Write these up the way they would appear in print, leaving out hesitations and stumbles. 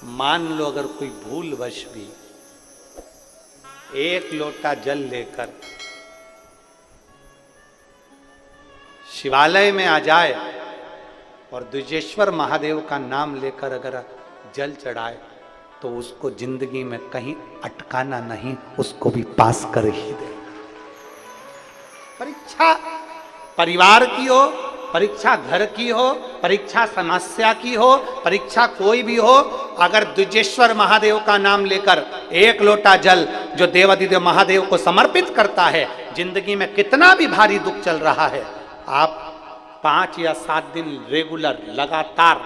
मान लो अगर कोई भूलवश भी एक लोटा जल लेकर शिवालय में आ जाए और द्विजेश्वर महादेव का नाम लेकर अगर जल चढ़ाए तो उसको जिंदगी में कहीं अटकाना नहीं, उसको भी पास कर ही दे। परीक्षा परिवार की हो, परीक्षा घर की हो, परीक्षा समस्या की हो, परीक्षा कोई भी हो, अगर द्विजेश्वर महादेव का नाम लेकर एक लोटा जल जो देवाधिदेव महादेव को समर्पित करता है, जिंदगी में कितना भी भारी दुख चल रहा है, आप 5 या 7 दिन रेगुलर लगातार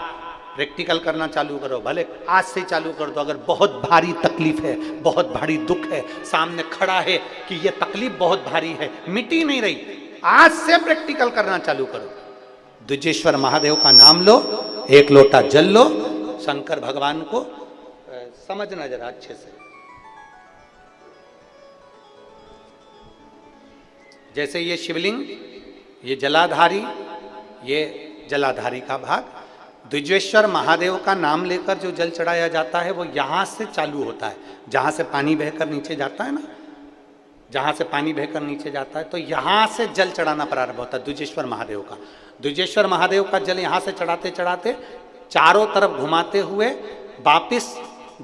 प्रैक्टिकल करना चालू करो। भले आज से चालू कर दो। अगर बहुत भारी तकलीफ है, बहुत भारी दुख है, सामने खड़ा है कि ये तकलीफ बहुत भारी है, मिटी नहीं रही, आज से प्रैक्टिकल करना चालू करो। द्विजेश्वर महादेव का नाम लो, एक लोटा जल लो, शंकर भगवान को समझना जरा अच्छे से। जैसे ये शिवलिंग, ये जलाधारी, ये जलाधारी का भाग, द्विजेश्वर महादेव का नाम लेकर जो जल चढ़ाया जाता है वो यहां से चालू होता है। जहां से पानी बहकर नीचे जाता है ना, जहां से पानी बहकर नीचे जाता है तो यहां से जल चढ़ाना प्रारंभ होता है द्विजेश्वर महादेव का। द्विजेश्वर महादेव का जल यहां से चढ़ाते चढ़ाते चारों तरफ घुमाते हुए वापिस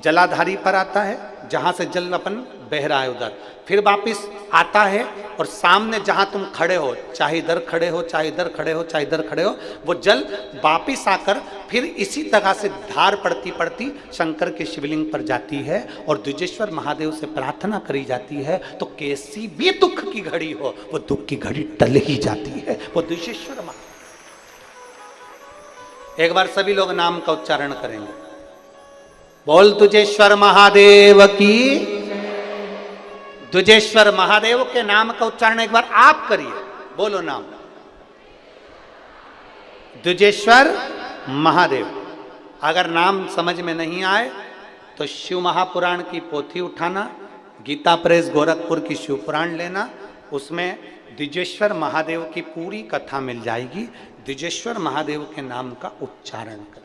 जलाधारी पर आता है, जहां से जल अपन बह रहा है उधर, फिर वापिस आता है और सामने जहां तुम खड़े हो, चाहे इधर खड़े हो, चाहे इधर खड़े हो, चाहे इधर खड़े हो, वो जल वापिस आकर फिर इसी तरह से धार पड़ती पड़ती शंकर के शिवलिंग पर जाती है और द्विजेश्वर महादेव से प्रार्थना करी जाती है। तो कैसी भी दुख की घड़ी हो, वो दुख की घड़ी टल ही जाती है, वो द्विजेश्वर महादेव। एक बार सभी लोग नाम का उच्चारण करेंगे। बोल द्विजेश्वर महादेव की। द्विजेश्वर महादेव के नाम का उच्चारण एक बार आप करिए, बोलो नाम द्विजेश्वर महादेव। अगर नाम समझ में नहीं आए तो शिव महापुराण की पोथी उठाना, गीता प्रेस गोरखपुर की शिव पुराण लेना, उसमें द्विजेश्वर महादेव की पूरी कथा मिल जाएगी। द्विजेश्वर महादेव के नाम का उच्चारण करें।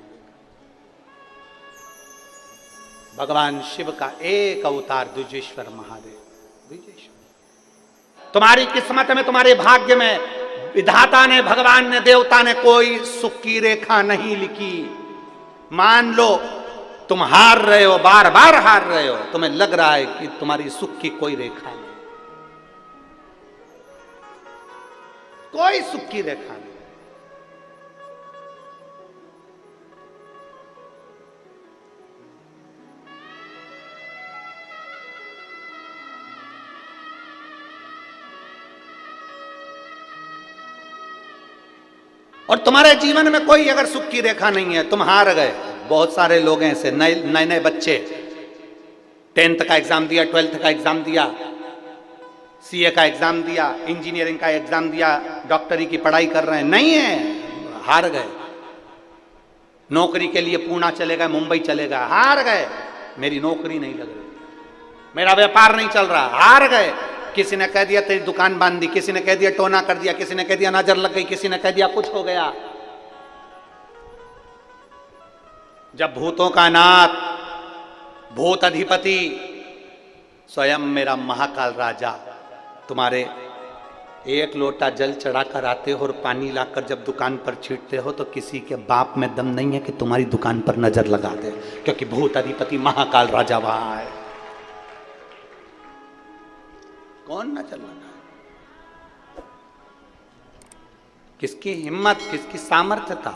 भगवान शिव का एक अवतार द्विजेश्वर महादेव। द्विजेश्वर तुम्हारी किस्मत में, तुम्हारे भाग्य में विधाता ने, भगवान ने, देवता ने कोई सुख की रेखा नहीं लिखी। मान लो तुम हार रहे हो, बार बार हार रहे हो, तुम्हें लग रहा है कि तुम्हारी सुख की कोई रेखा नहीं, कोई सुख की रेखा नहीं। और तुम्हारे जीवन में कोई अगर सुख की रेखा नहीं है, तुम हार गए। बहुत सारे लोग हैं ऐसे, नए नए बच्चे 10th का एग्जाम दिया, 12th का एग्जाम दिया, सीए का एग्जाम दिया, इंजीनियरिंग का एग्जाम दिया, डॉक्टरी की पढ़ाई कर रहे हैं, नहीं है, हार गए। नौकरी के लिए पुणे चले गए, मुंबई चले गए, हार गए। मेरी नौकरी नहीं लग रही, मेरा व्यापार नहीं चल रहा, हार गए। किसी ने कह दिया तेरी दुकान बांध दी, किसी ने कह दिया टोना कर दिया, किसी ने कह दिया नजर लग गई, किसी ने कह दिया कुछ हो गया। जब भूतों का नाथ, भूत अधिपति स्वयं मेरा महाकाल राजा तुम्हारे एक लोटा जल चढ़ाकर आते हो और पानी लाकर जब दुकान पर छींटते हो तो किसी के बाप में दम नहीं है कि तुम्हारी दुकान पर नजर लगा दे, क्योंकि भूत अधिपति महाकाल राजा वहां है। कौन नजर लगा? किसकी हिम्मत, किसकी सामर्थ्य था?